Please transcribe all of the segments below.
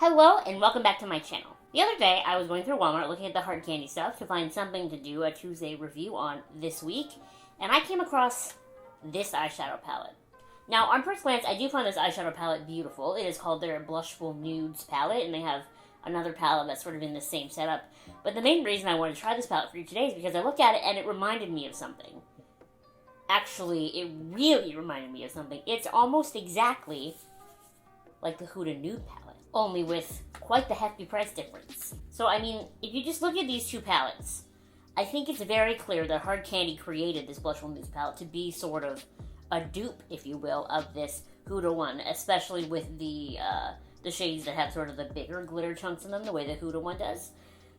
Hello and welcome back to my channel. The other day I was going through Walmart looking at the hard candy stuff to find something to do a Tuesday review on this week, and I came across this eyeshadow palette. Now on first glance I do find this eyeshadow palette beautiful. It is called their Blushful Nudes palette, and they have another palette that's sort of in the same setup. But the main reason I wanted to try this palette for you today is because I looked at it and it reminded me of something. Actually, it really reminded me of something. It's almost exactly like the Huda Nude palette, only with quite the hefty price difference. So, I mean, if you just look at these two palettes, I think it's very clear that Hard Candy created this Blushful Nudes palette to be sort of a dupe, if you will, of this Huda one, especially with the shades that have sort of the bigger glitter chunks in them, the way the Huda one does.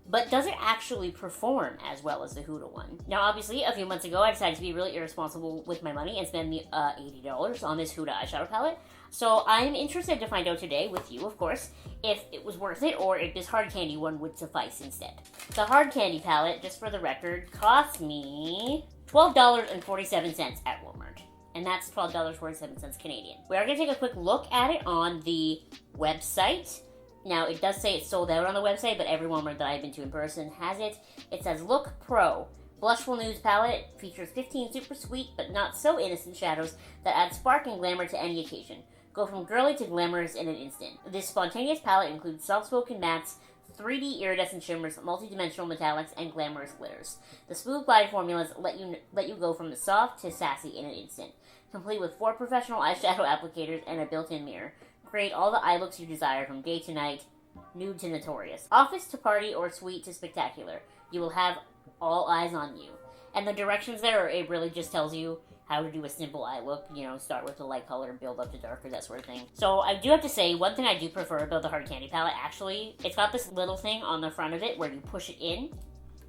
But does it actually perform as well as the Huda one? Now, obviously, a few months ago, I decided to be really irresponsible with my money and spend the $80 on this Huda eyeshadow palette. So I'm interested to find out today, with you, of course, if it was worth it or if this Hard Candy one would suffice instead. The Hard Candy palette, just for the record, cost me $12.47 at Walmart. And that's $12.47 Canadian. We are going to take a quick look at it on the website. Now, it does say it's sold out on the website, but every Walmart that I've been to in person has it. It says, Look Pro. Blushful Nudes palette features 15 super sweet but not so innocent shadows that add spark and glamour to any occasion. Go from girly to glamorous in an instant. This spontaneous palette includes soft-spoken mattes, 3D iridescent shimmers, multi-dimensional metallics, and glamorous glitters. The smooth glide formulas let you go from the soft to sassy in an instant. Complete with 4 professional eyeshadow applicators and a built-in mirror. Create all the eye looks you desire, from gay to night, nude to notorious, office to party, or sweet to spectacular. You will have all eyes on you. And the directions there, it really just tells you how to do a simple eye look. You know, start with the light color, build up to darker, that sort of thing. So I do have to say, one thing I do prefer about the Hard Candy palette, actually, it's got this little thing on the front of it where you push it in,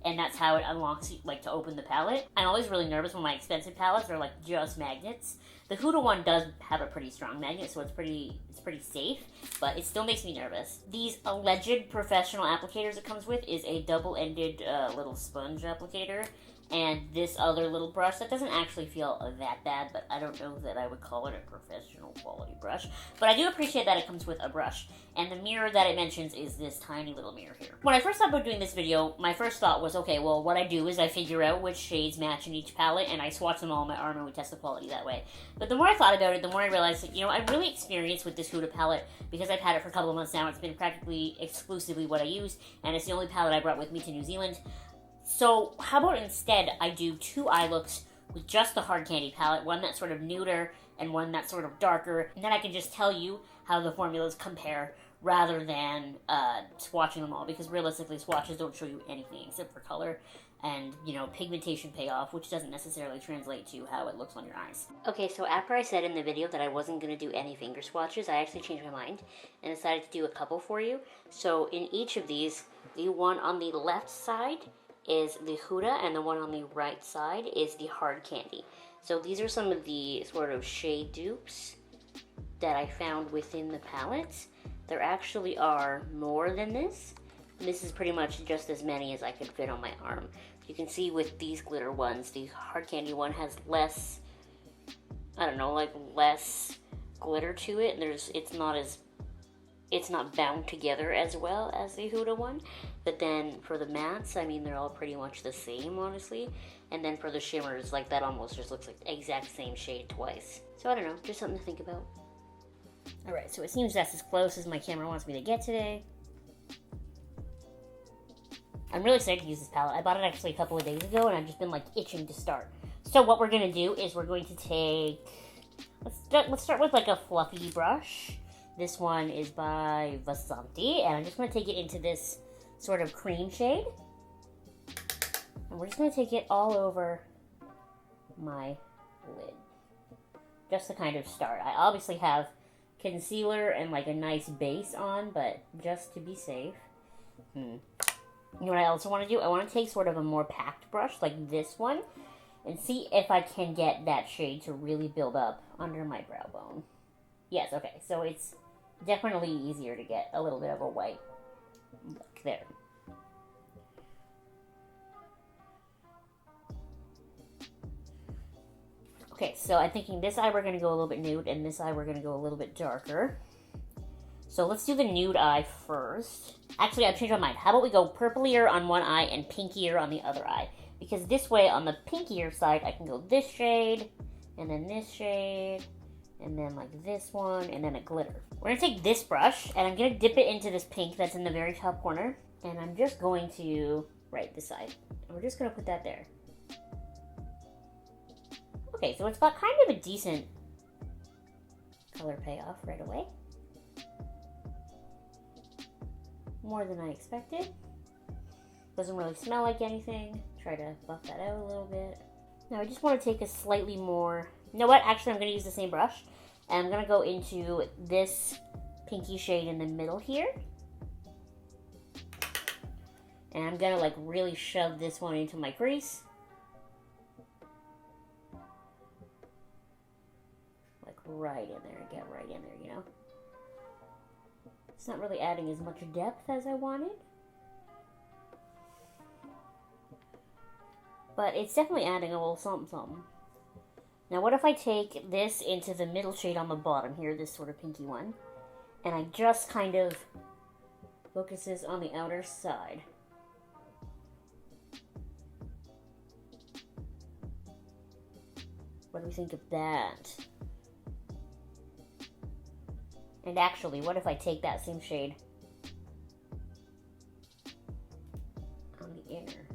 and that's how it unlocks, like, to open the palette. I'm always really nervous when my expensive palettes are, like, just magnets. The Huda one does have a pretty strong magnet, so it's pretty safe, but it still makes me nervous. These alleged professional applicators it comes with is a double-ended little sponge applicator, and this other little brush that doesn't actually feel that bad, but I don't know that I would call it a professional quality brush. But I do appreciate that it comes with a brush, and the mirror that it mentions is this tiny little mirror here. When I first thought about doing this video, my first thought was, okay, well, what I do is I figure out which shades match in each palette, and I swatch them all on my arm, and we test the quality that way. But the more I thought about it, the more I realized that, you know, I'm really experienced with this Huda palette because I've had it for a couple of months now. It's been practically exclusively what I use, and it's the only palette I brought with me to New Zealand. So how about instead I do 2 eye looks with just the Hard Candy palette, one that's sort of nuder and one that's sort of darker, and then I can just tell you how the formulas compare rather than swatching them all, because realistically swatches don't show you anything except for color and, you know, pigmentation payoff, which doesn't necessarily translate to how it looks on your eyes. Okay, so after I said in the video that I wasn't going to do any finger swatches, I actually changed my mind and decided to do a couple for you. So in each of these, the one on the left side is the Huda, and the one on the right side is the Hard Candy. So these are some of the sort of shade dupes that I found within the palette. There actually are more than this. This is pretty much just as many as I could fit on my arm. You can see with these glitter ones, the Hard Candy one has less, I don't know, like less glitter to it. It's not bound together as well as the Huda one. But then for the mattes, I mean, they're all pretty much the same, honestly. And then for the shimmers, like, that almost just looks like the exact same shade twice. So I don't know, just something to think about. Alright, so it seems that's as close as my camera wants me to get today. I'm really excited to use this palette. I bought it actually a couple of days ago, and I've just been, like, itching to start. So what we're going to do is we're going to take... Let's start with, like, a fluffy brush. This one is by Vasanti, and I'm just going to take it into this sort of cream shade. And we're just going to take it all over my lid. Just to kind of start. I obviously have concealer and like a nice base on, but just to be safe. You know what I also want to do? I want to take sort of a more packed brush, like this one, and see if I can get that shade to really build up under my brow bone. Yes, okay, so it's definitely easier to get a little bit of a white look there. Okay, so I'm thinking this eye we're going to go a little bit nude, and this eye we're going to go a little bit darker. So let's do the nude eye first. Actually, I've changed my mind. How about we go purplier on one eye and pinkier on the other eye? Because this way, on the pinkier side, I can go this shade, and then this shade, and then like this one, and then a glitter. We're gonna take this brush, and I'm gonna dip it into this pink that's in the very top corner, and I'm just going to, right, this side. And we're just gonna put that there. Okay, so it's got kind of a decent color payoff right away. More than I expected. Doesn't really smell like anything. Try to buff that out a little bit. Now I just want to take a slightly more, you know what, actually I'm going to use the same brush. And I'm going to go into this pinky shade in the middle here. And I'm going to like really shove this one into my crease. Like right in there, get right in there, you know. It's not really adding as much depth as I wanted. But it's definitely adding a little something something. Now what if I take this into the middle shade on the bottom here, this sort of pinky one, and I just kind of focus this on the outer side. What do we think of that? And actually, what if I take that same shade on the inner?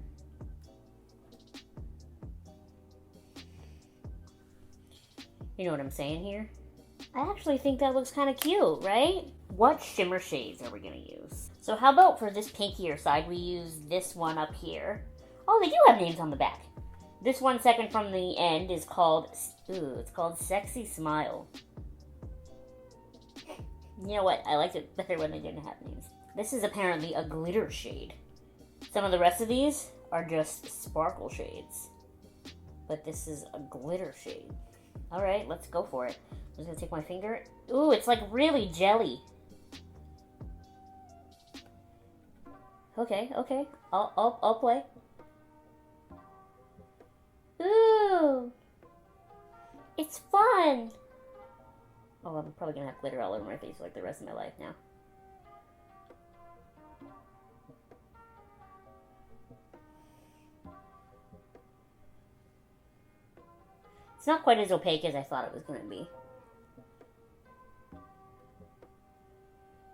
You know what I'm saying here? I actually think that looks kind of cute, right? What shimmer shades are we going to use? So how about for this pinkier side, we use this one up here. Oh, they do have names on the back. This one second from the end is called, it's called Sexy Smile. You know what? I liked it better when they didn't have names. This is apparently a glitter shade. Some of the rest of these are just sparkle shades. But this is a glitter shade. Alright, let's go for it. I'm just gonna take my finger. Ooh, it's like really jelly. Okay, okay. I'll play. Ooh! It's fun! Oh, I'm probably gonna have glitter all over my face for like the rest of my life now. It's not quite as opaque as I thought it was gonna be.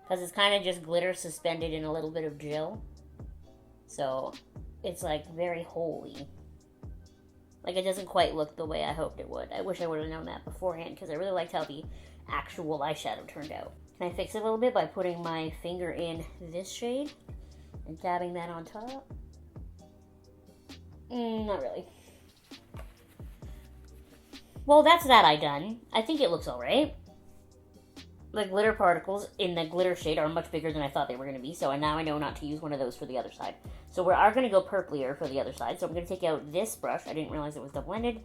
Because it's kind of just glitter suspended in a little bit of gel. So, it's like very holy. Like it doesn't quite look the way I hoped it would. I wish I would have known that beforehand because I really liked how the actual eyeshadow turned out. Can I fix it a little bit by putting my finger in this shade and dabbing that on top? Not really. Well, that's that eye done. I think it looks alright. The glitter particles in the glitter shade are much bigger than I thought they were going to be, so now I know not to use one of those for the other side. So we are going to go purplier for the other side. So I'm going to take out this brush. I didn't realize it was double-ended.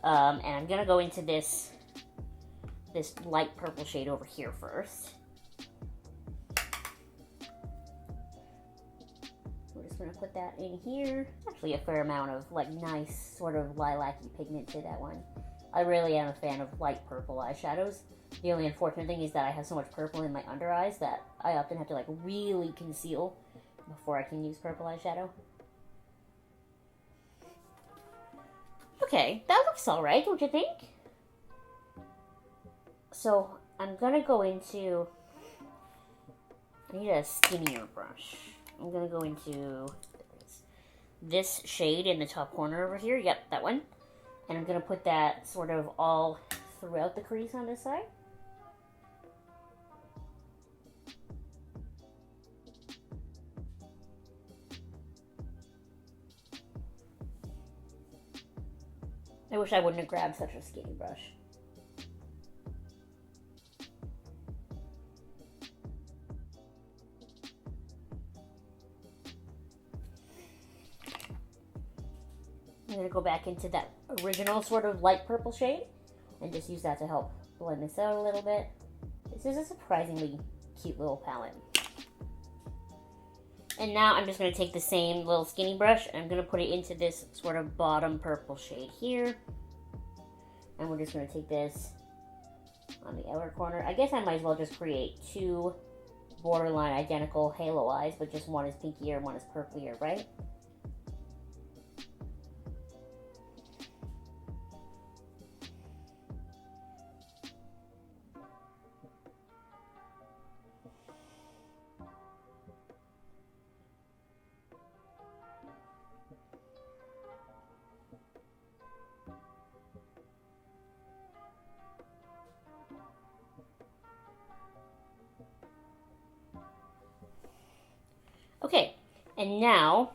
And I'm going to go into this light purple shade over here first. We're just going to put that in here. Actually a fair amount of like nice sort of lilac-y pigment to that one. I really am a fan of light purple eyeshadows. The only unfortunate thing is that I have so much purple in my under eyes that I often have to like really conceal before I can use purple eyeshadow. Okay, that looks alright, don't you think? So, I'm gonna go into... I need a skinnier brush. I'm gonna go into this shade in the top corner over here. Yep, that one. And I'm gonna put that sort of all throughout the crease on this side. I wish I wouldn't have grabbed such a skinny brush. I'm going to go back into that original sort of light purple shade and just use that to help blend this out a little bit. This is a surprisingly cute little palette. And now I'm just going to take the same little skinny brush and I'm going to put it into this sort of bottom purple shade here. And we're just going to take this on the outer corner. I guess I might as well just create two borderline identical halo eyes, but just one is pinkier and one is purplier, right? Okay, and now,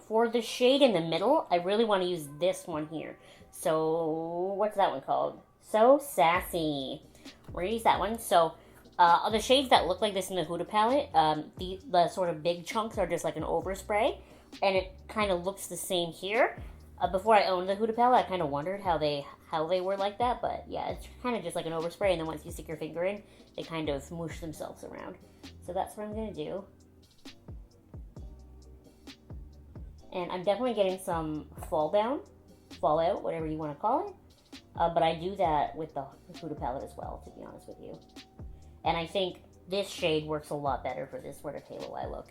for the shade in the middle, I really want to use this one here. So, what's that one called? So Sassy. We're going to use that one. So, the shades that look like this in the Huda palette, the sort of big chunks are just like an overspray, and it kind of looks the same here. Before I owned the Huda palette, I kind of wondered how they were like that, but yeah, it's kind of just like an overspray, and then once you stick your finger in, they kind of smoosh themselves around. So that's what I'm going to do. And I'm definitely getting some fallout, whatever you want to call it. But I do that with the Huda palette as well, to be honest with you. And I think this shade works a lot better for this sort of halo eye look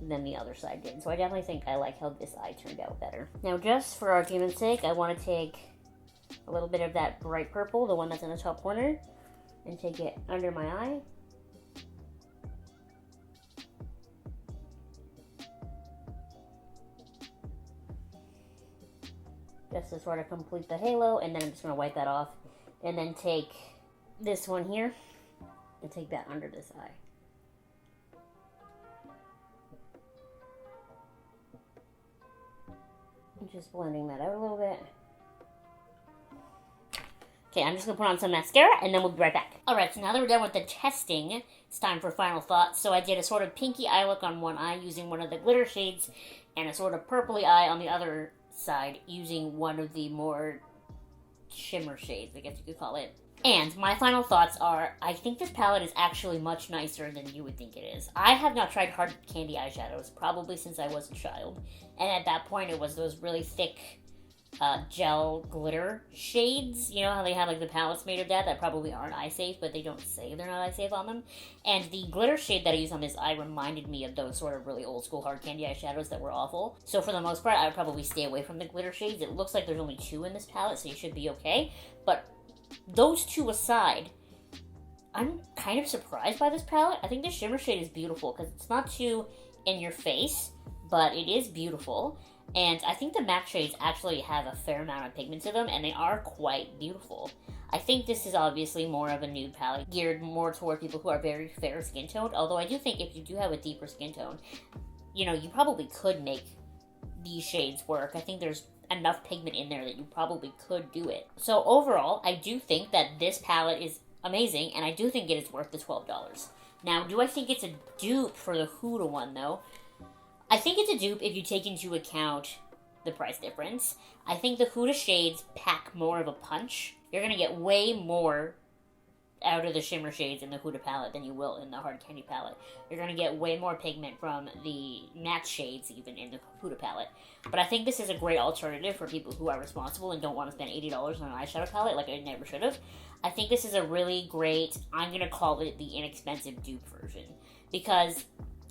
than the other side did. So I definitely think I like how this eye turned out better. Now, just for argument's sake, I want to take a little bit of that bright purple, the one that's in the top corner, and take it under my eye. Just to sort of complete the halo, and then I'm just going to wipe that off. And then take this one here, and take that under this eye. I'm just blending that out a little bit. Okay, I'm just going to put on some mascara, and then we'll be right back. Alright, so now that we're done with the testing, it's time for final thoughts. So I did a sort of pinky eye look on one eye using one of the glitter shades, and a sort of purpley eye on the other side using one of the more shimmer shades, I guess you could call it. And my final thoughts are, I think this palette is actually much nicer than you would think it is. I have not tried Hard Candy eyeshadows, probably since I was a child. And at that point, it was those really thick gel glitter shades. You know how they have like the palettes made of that probably aren't eye safe, but they don't say they're not eye safe on them. And the glitter shade that I used on this eye reminded me of those sort of really old school Hard Candy eyeshadows that were awful. So for the most part, I would probably stay away from the glitter shades. It looks like there's only 2 in this palette, so you should be okay. But those 2 aside, I'm kind of surprised by this palette. I think the shimmer shade is beautiful because it's not too in your face, but it is beautiful. And I think the matte shades actually have a fair amount of pigment to them, and they are quite beautiful. I think this is obviously more of a nude palette, geared more toward people who are very fair skin toned, although I do think if you do have a deeper skin tone, you know, you probably could make these shades work. I think there's enough pigment in there that you probably could do it. So overall, I do think that this palette is amazing, and I do think it is worth the $12. Now, do I think it's a dupe for the Huda one, though? I think it's a dupe if you take into account the price difference. I think the Huda shades pack more of a punch. You're going to get way more out of the shimmer shades in the Huda palette than you will in the Hard Candy palette. You're going to get way more pigment from the matte shades even in the Huda palette. But I think this is a great alternative for people who are responsible and don't want to spend $80 on an eyeshadow palette like I never should have. I think this is a really great, I'm going to call it the inexpensive dupe version. Because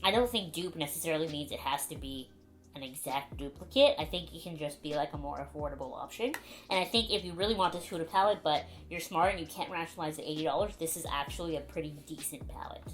I don't think dupe necessarily means it has to be an exact duplicate. I think it can just be like a more affordable option. And I think if you really want this Huda palette, but you're smart and you can't rationalize the $80, this is actually a pretty decent palette.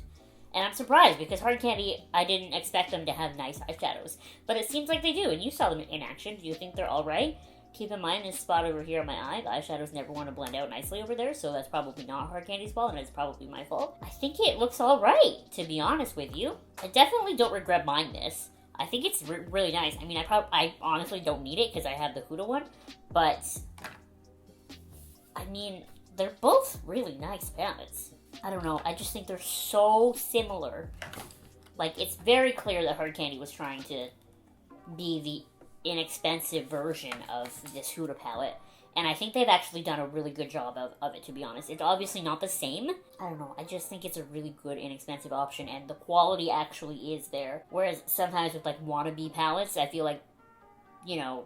And I'm surprised because Hard Candy, I didn't expect them to have nice eyeshadows. But it seems like they do, and you saw them in action. Do you think they're alright? Keep in mind this spot over here on my eye, the eyeshadows never want to blend out nicely over there, so that's probably not Hard Candy's fault, and it's probably my fault. I think it looks alright, to be honest with you. I definitely don't regret buying this. I think it's really nice. I mean, I honestly don't need it because I have the Huda one, but I mean, they're both really nice palettes. I don't know, I just think they're so similar. Like, it's very clear that Hard Candy was trying to be the inexpensive version of this Huda palette, and I think they've actually done a really good job of it, to be honest. It's obviously not the same. I don't know, I just think it's a really good inexpensive option, and the quality actually is there. Whereas sometimes with like wannabe palettes, I feel like, you know,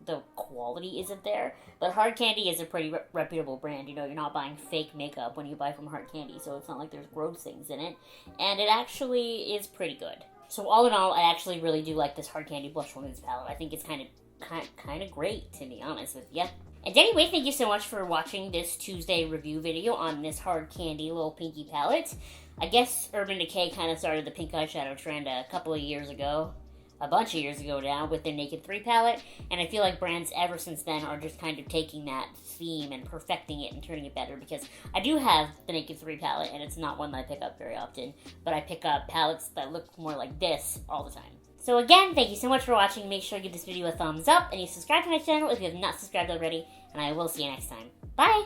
the quality isn't there. But Hard Candy is a pretty reputable brand. You know, you're not buying fake makeup when you buy from Hard Candy, so it's not like there's gross things in it. And it actually is pretty good. So all in all, I actually really do like this Hard Candy Blushful Nudes palette. I think it's kind of great, to be honest with you. And anyway, thank you so much for watching this Tuesday review video on this Hard Candy Little Pinky palette. I guess Urban Decay kind of started the pink eyeshadow trend a couple of years ago. A bunch of years ago now with their Naked 3 palette. And I feel like brands ever since then are just kind of taking that theme and perfecting it and turning it better. Because I do have the Naked 3 palette, and it's not one that I pick up very often. But I pick up palettes that look more like this all the time. So again, thank you so much for watching. Make sure to give this video a thumbs up, and you subscribe to my channel if you have not subscribed already, and I will see you next time. Bye!